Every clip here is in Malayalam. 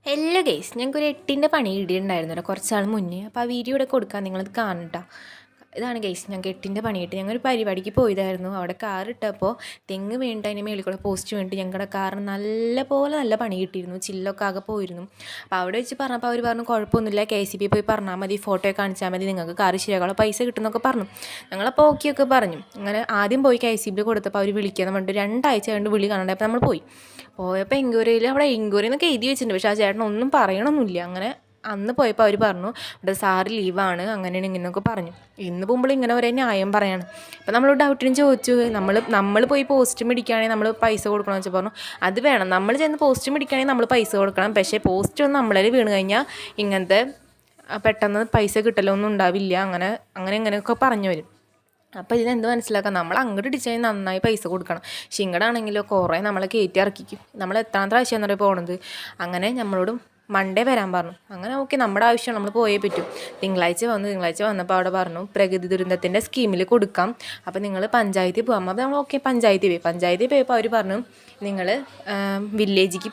ഹലോ ഗൈസ്, ഞങ്ങൾക്കൊരു 8ൻ്റെ പണി കിട്ടിയിട്ടുണ്ടായിരുന്നല്ലോ കുറച്ച് നാൾ മുന്നേ. അപ്പോൾ ആ വീഡിയോ ഇവിടെ കൊടുക്കാൻ നിങ്ങളത് കാണട്ടോ. ഇതാണ് ഗൈസ്, ഞങ്ങൾക്ക് 8ൻ്റെ പണി കിട്ടി. ഞങ്ങളൊരു പരിപാടിക്ക് പോയതായിരുന്നു. അവിടെ കാർ ഇട്ടപ്പോൾ തെങ്ങ് വീണിട്ട് അതിൻ്റെ മേളിൽ കൂടെ പോസ്റ്റ് വീണിട്ട് ഞങ്ങളുടെ കാറിന് നല്ല പണി കിട്ടിയിരുന്നു. ചില്ലൊക്കെ ആകെ പോയിരുന്നു. അപ്പോൾ അവിടെ വെച്ച് പറഞ്ഞപ്പോൾ അവർ പറഞ്ഞു കുഴപ്പമൊന്നുമില്ല, KCB പോയി പറഞ്ഞാൽ മതി, ഫോട്ടോ കാണിച്ചാൽ മതി, നിങ്ങൾക്ക് കാർ ശരിയാകാനുള്ള പൈസ കിട്ടുമെന്നൊക്കെ പറഞ്ഞു. ഞങ്ങളപ്പോൾ ഓക്കെ പറഞ്ഞു. അങ്ങനെ ആദ്യം പോയി KCB കൊടുത്തപ്പോൾ അവർ വിളിക്കാന്ന് പറഞ്ഞിട്ട് 2 ആഴ്ച കണ്ട് വിളി കാണണ്ടേ. അപ്പോൾ നമ്മൾ പോയപ്പോൾ എൻക്വയറിയിൽ അവിടെ എൻക്വയറി എന്നൊക്കെ എഴുതി വെച്ചിട്ടുണ്ട്. പക്ഷേ ആ ചേട്ടൻ ഒന്നും പറയണമൊന്നുമില്ല. അങ്ങനെ അന്ന് പോയപ്പോൾ അവർ പറഞ്ഞു ഇവിടെ സാറ് ലീവാണ്, അങ്ങനെയാണ് ഇങ്ങനെയൊക്കെ പറഞ്ഞു. ഇന്ന് പോകുമ്പോൾ ഇങ്ങനെ ഒരേ ന്യായം പറയാണ്. അപ്പോൾ നമ്മൾ ഡൗട്ടിനും ചോദിച്ചു, നമ്മൾ പോയി പോസ്റ്റ് മേടിക്കുകയാണെങ്കിൽ നമ്മൾ പൈസ കൊടുക്കണമെന്ന് വെച്ചാൽ പറഞ്ഞു അത് വേണം, നമ്മൾ ചെന്ന് പോസ്റ്റ് മേടിക്കുകയാണെങ്കിൽ നമ്മൾ പൈസ കൊടുക്കണം. പക്ഷേ പോസ്റ്റ് ഒന്ന് നമ്മളെ വീണ് കഴിഞ്ഞാൽ ഇങ്ങനത്തെ പെട്ടെന്ന് പൈസ കിട്ടലൊന്നും ഉണ്ടാവില്ല, അങ്ങനെയൊക്കെ പറഞ്ഞു വരും. അപ്പോൾ ഇതിനെന്ത് മനസ്സിലാക്കാം, നമ്മൾ അങ്ങോട്ട് ഡിസൈൻ നന്നായി പൈസ കൊടുക്കണം. പക്ഷെ ഇങ്ങോട്ടാണെങ്കിലോ കുറേ നമ്മളെ കയറ്റി ഇറക്കിക്കും. നമ്മൾ എത്രാമത്തെ പ്രാവശ്യം എന്നറിയാൻ പോകുന്നത്. അങ്ങനെ നമ്മളോടും മൺഡേ വരാൻ പറഞ്ഞു. അങ്ങനെ ഓക്കെ, നമ്മുടെ ആവശ്യം നമ്മൾ പോയേ പറ്റും. തിങ്കളാഴ്ച വന്നപ്പോൾ അവിടെ പറഞ്ഞു പ്രകൃതി ദുരന്തത്തിൻ്റെ സ്കീമിൽ കൊടുക്കാം, അപ്പോൾ നിങ്ങൾ പഞ്ചായത്തിൽ പോകാം. അപ്പോൾ നമ്മൾ ഓക്കെ പഞ്ചായത്തിൽ പോയപ്പോൾ അവർ പറഞ്ഞു നിങ്ങൾ വില്ലേജിൽ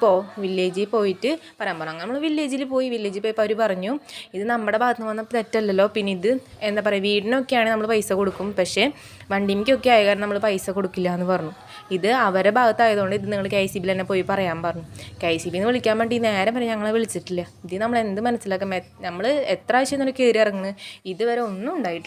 പോയിട്ട് പറയാൻ പറഞ്ഞു. അങ്ങനെ നമ്മൾ വില്ലേജിൽ പോയപ്പോൾ അവർ പറഞ്ഞു ഇത് നമ്മുടെ ഭാഗത്ത് നിന്ന് വന്ന തെറ്റല്ലല്ലോ, പിന്നെ ഇത് എന്താ പറയുക വീടിനൊക്കെയാണെങ്കിൽ നമ്മൾ പൈസ കൊടുക്കും, പക്ഷേ വണ്ടിമിക്കൊക്കെ ആയ കാരണം നമ്മൾ പൈസ കൊടുക്കില്ല എന്ന് പറഞ്ഞു. ഇത് അവരുടെ ഭാഗത്തായതുകൊണ്ട് ഇത് നിങ്ങൾ KCB തന്നെ പോയി പറയാൻ പറഞ്ഞു. KCB വിളിക്കാൻ വേണ്ടി നേരം വരെ ഞങ്ങളെ വിളിച്ചിട്ടില്ല. ഇത് നമ്മൾ എന്ത് മനസ്സിലാക്കാം, നമ്മൾ എത്ര ആവശ്യം കയറി ഇറങ്ങുന്നു, ഇതുവരെ ഒന്നും ഉണ്ടായിട്ടില്ല.